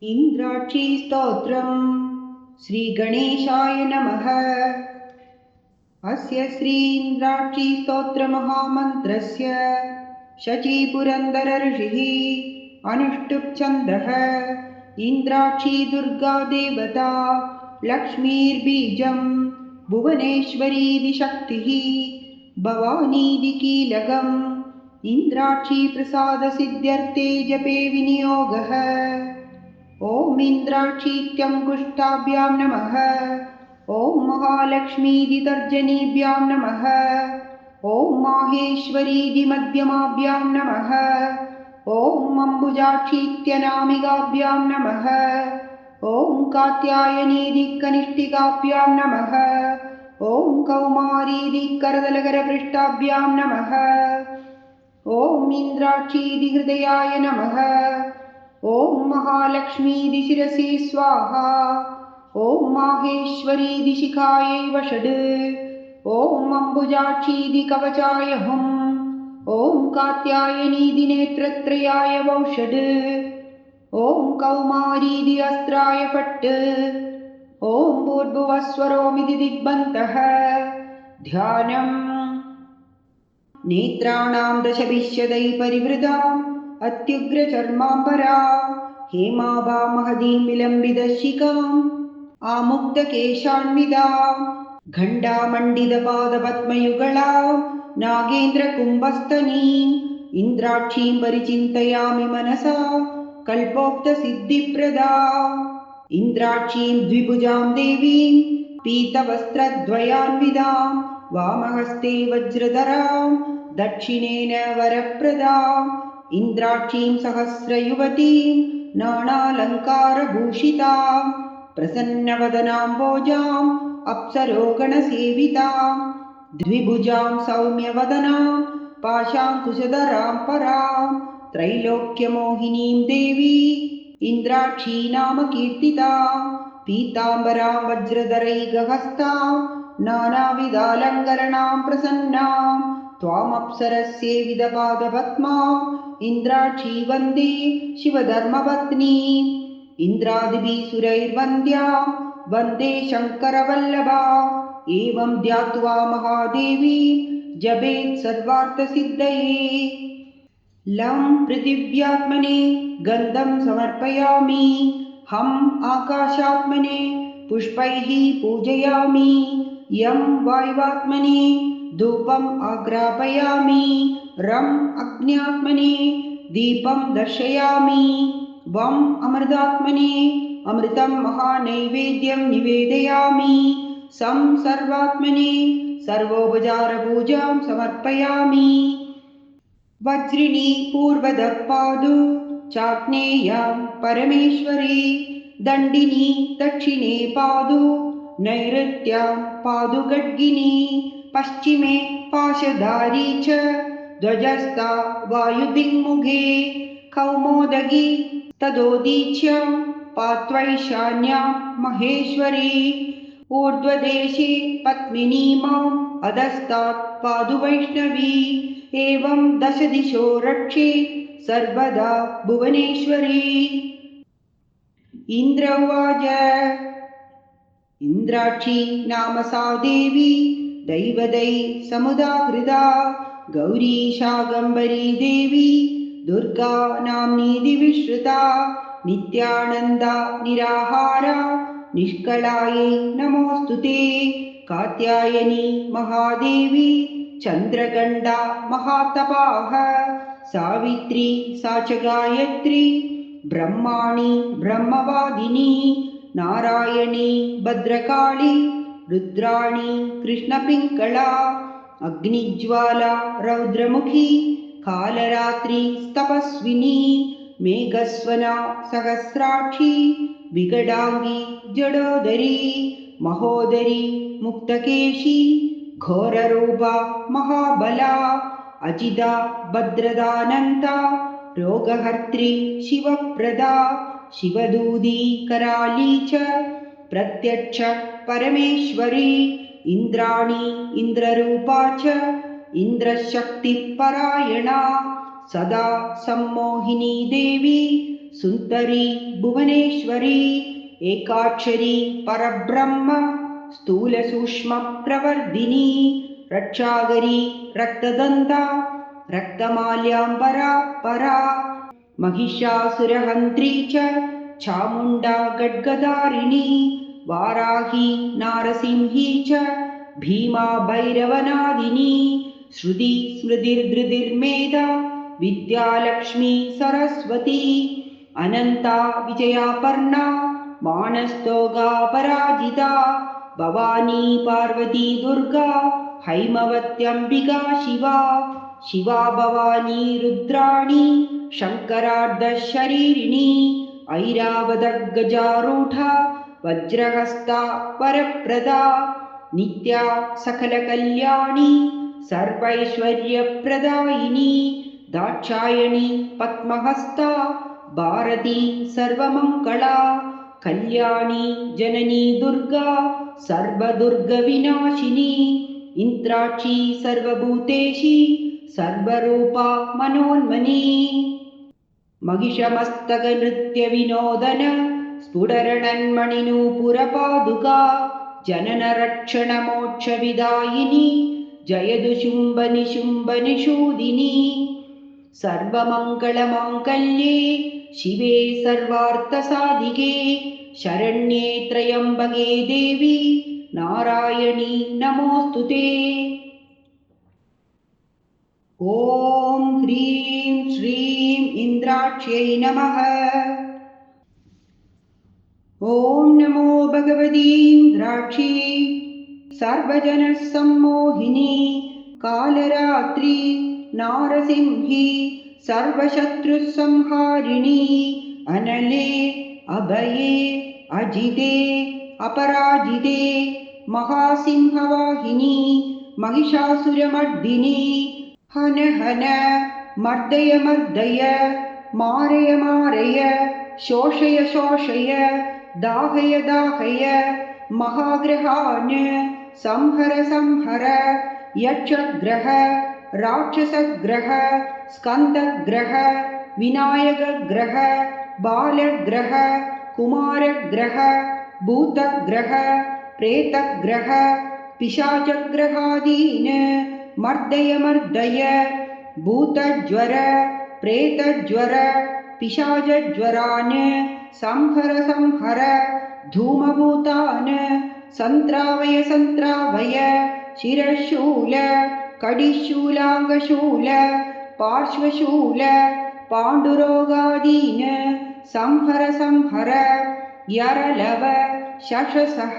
इन्द्राक्षी स्तोत्रम् श्रीगणेशाय नमः। अस्य श्रीइन्द्राक्षी स्तोत्रमहामन्त्रस्य शचीपुरन्दर ऋषिः अनुष्टुप् छन्दः। इन्द्राक्षी दुर्गा देवता लक्ष्मीर्बीजं भुवनेश्वरीति शक्तिः भवानीति कीलकम्। इन्द्राक्षी प्रसादसिद्ध्यर्थे जपे विनियोगः। ॐ इन्द्राक्षीत्यङ्कुष्ठाभ्यां नमः। ॐ महालक्ष्मीदितर्जनीभ्यां नमः। ॐ माहेश्वरीदिमध्यमाभ्यां नमः। ॐ अम्बुजाक्षीत्यनामिकाभ्यां नमः। ॐ कात्यायनीदिकनिष्ठिकाभ्यां नमः। ॐ कौमारीदिकरदलकरपृष्ठाभ्यां नमः। ॐ इन्द्राक्षीदिहृदयाय नमः। ॐ महालक्ष्मीदिशिरसि स्वाहा। ॐ माहेश्वरीदिशिखायै वषड्। ॐ अम्बुजाक्षीदिकवचाय हुम्। ॐ कात्यायनीदिनेत्रत्रयाय वौषड्। ॐ कौमारीदि अस्त्राय फट्। ॐ भूर्भुवस्वरोमिति दिग्बन्तः। ध्यानम् नेत्राणां दशभिष्यदै परिवृताम् अत्युग्रचर्माम्बरा हेमाभा महदीं विलम्बितशिखाम् आमुक्तकेशान्विताम् घण्टामण्डितपादपद्मयुगळाम् नागेन्द्रकुम्भस्तनीम् इन्द्राक्षीं परिचिन्तयामि मनसा कल्पोक्तसिद्धिप्रदा। इन्द्राक्षीं द्विभुजां देवीं पीतवस्त्रद्वयान्वितां वामहस्ते वज्रधरां दक्षिणेन वरप्रदाम् इन्द्राक्षीं सहस्रयुवतीं नानालङ्कारभूषितां प्रसन्नवदनाम्भोजाम् अप्सरोगणसेवितां द्विभुजां सौम्यवदनां पाशाङ्कुशधरां परां त्रैलोक्यमोहिनीं देवी इन्द्राक्षी नाम कीर्तिता। पीताम्बरां वज्रधरैकहस्तां नानाविधालङ्करणां प्रसन्नां त्वामप्सरस्येविदपादपद्मां इन्द्राक्षी वन्दे शिवधर्मपत्नीम्। इन्द्रादिभिः सुरैर्वन्द्यां वन्दे शङ्करवल्लभा। एवं ध्यात्वा महादेवी जपेत् सर्वार्थसिद्धये। लं पृथिव्यात्मने गन्धं समर्पयामि। हम् आकाशात्मने पुष्पैः पूजयामि। यं वायुवात्मने धूपम् आग्रापयामि। रम् अग्न्यात्मने दीपं दर्शयामि। वम् अमृतात्मने अमृतं महानैवेद्यं निवेदयामि। सं सर्वात्मने सर्वोपचारपूजां समर्पयामि। वज्रिणी पूर्वदः पादु चाग्नेयां परमेश्वरी दण्डिनी दक्षिणे पादु नैऋत्यां पादु खड्गिनी पश्चिमे पाशधारी च ध्वजस्था वायुदिङ्मुखे कौमोदगी तदोदीच्यां पात्वैशान्यां महेश्वरी ऊर्ध्वदेशे पद्मिनी माम् अधस्तात् पादु वैष्णवी। एवं दशदिशो रक्षे सर्वदा भुवनेश्वरी। इन्द्र उवाच इन्द्राक्षी नाम सा देवी दैवदै समुदाहृदा गौरी शाकम्भरी देवी दुर्गा नाम्नीति विश्रुता नित्यानन्दा निराहारा निष्कलायै नमोऽस्तु ते। कात्यायनी महादेवी चन्द्रगण्डा महातपाः सावित्री सा च गायत्री ब्रह्माणी ब्रह्मवादिनी नारायणी भद्रकाली रुद्राणी कृष्णपिङ्गला अग्निज्वाला रौद्रमुखी कालरात्रि तपस्विनी मेघस्वना सहस्राक्षी विकटाङ्गी जडोदरी महोदरी मुक्तकेशी घोररूपा महाबला अजिता भद्रदानन्ता रोगहर्त्री शिवप्रदा शिवदूती कराली च प्रत्यक्ष परमेश्वरी इन्द्राणी इन्द्ररूपा च इन्द्रशक्तिपरायणा सदा सम्मोहिनी देवी सुन्दरी भुवनेश्वरी एकाक्षरी परब्रह्म स्थूलसूक्ष्मप्रवर्धिनी रक्षागरी रक्तदन्ता रक्तमाल्याम्बरा परा महिषासुरहन्त्री च चामुण्डा गड्गदारिणी वाराही नारसिंही च भीमा भैरवनादिनी श्रुति स्मृतिर्धृतिर्मेधा विद्यालक्ष्मी सरस्वती अनन्ता विजयापर्णा मानस्तोगा पराजिता भवानी पार्वती दुर्गा हैमवत्यम्बिका शिवा शिवा भवानी रुद्राणी शङ्करार्धशरीरिणी ऐरावतगजारूढा वज्रहस्ता वरप्रदा नित्या सकलकल्याणी सर्वैश्वर्यप्रदायिनी दाक्षायणी पद्महस्ता भारती सर्वमङ्गला कल्याणी जननी दुर्गा सर्वदुर्गविनाशिनी इन्द्राक्षी सर्वभूतेशी सर्वरूपा मनोन्मनी महिषमस्तकनृत्यविनोदन स्फुटरणन्मणिनूपुरपादुका जननरक्षणमोक्षविदायिनी जयदुशुम्भनिशुम्भनिषूदिनी सर्वमङ्गलमाङ्गल्ये शिवे सर्वार्थसाधिके शरण्ये त्र्यम्बके देवी नारायणी नमोऽस्तुते। ॐ ह्रीं श्रीं इन्द्राक्ष्यै नमः। ॐ नमो भगवती इन्द्राक्षी सर्वजनसम्मोहिनी कालरात्रि नारसिंही सर्वशत्रुसंहारिणी अनले अभये अजिते अपराजिते महासिंहवाहिनी महिषासुरमर्दिनी हन हन मर्दय मर्दय मारय मारय शोषय शोषय दाहय दाहय महाग्रहान् संहर संहर यक्षग्रह राक्षसग्रह स्कन्दग्रह विनायकग्रह बालग्रह कुमारग्रह भूतग्रह प्रेतग्रह पिशाचग्रहादीन् मर्दय मर्दय भूतज्वर प्रेतज्वर पिशाचज्वरान् संहर संहर धूमभूतान् संत्रावय संत्रावय शिरशूल कडिशूलाङ्गशूल पार्श्वशूल पाण्डुरोगादीन् संहर संहर यरलव शशसः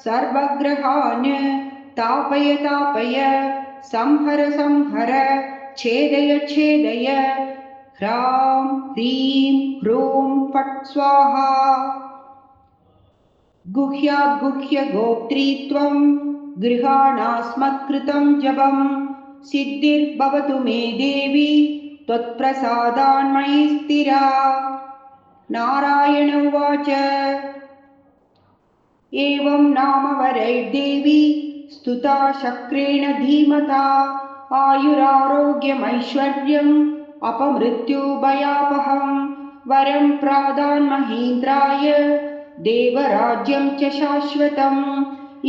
सर्वग्रहान् तापय तापय संहर संहर छेदय छेदय ह्रां ह्रीं ह्रूं फट् स्वाहा। गुह्याद्गुह्य गोप्त्रीत्वं गृहाणास्मत्कृतं जपं सिद्धिर्भवतु मे देवी त्वत्प्रसादान्मयि स्थिरा। नारायण उवाच एवं नामवरैर्देवी स्तुता शक्रेण धीमता आयुरारोग्यमैश्वर्यम् अपमृत्युभयापहं वरं प्रादान्महीन्द्राय देवराज्यं च शाश्वतम्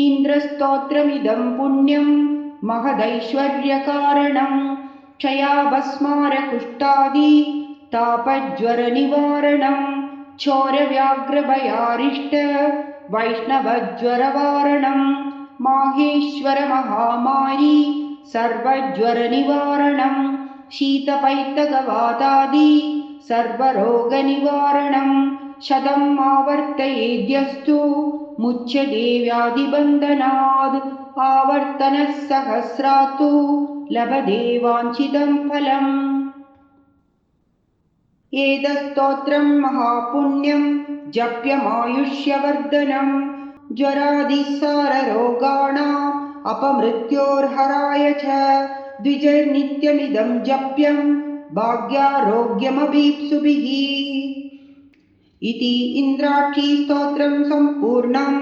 इन्द्रस्तोत्रमिदं पुण्यं महदैश्वर्यकारणं क्षयाभस्मारकुष्ठादि तापज्वरनिवारणं क्षोरव्याघ्रभयारिष्ट वैष्णवज्वरवारणं माहेश्वरमहामारी सर्वज्वरनिवारणं शीतपैत्तकवातादि सर्वरोगनिवारणं शतम् आवर्तयेद्यस्तु मुच्यते व्याधिबन्धनाद् आवर्तनः सहस्रात्तु लभते वाञ्छितं फलम्। एतत्स्तोत्रं महापुण्यं जप्यमायुष्यवर्धनं ज्वरादिसाररोगाणाम् अपमृत्योर्हराय च द्विजनित्यमिदं जप्यं भाग्यारोग्यमभीप्सुभिः। इति इन्द्राक्षी स्तोत्रं सम्पूर्णम्।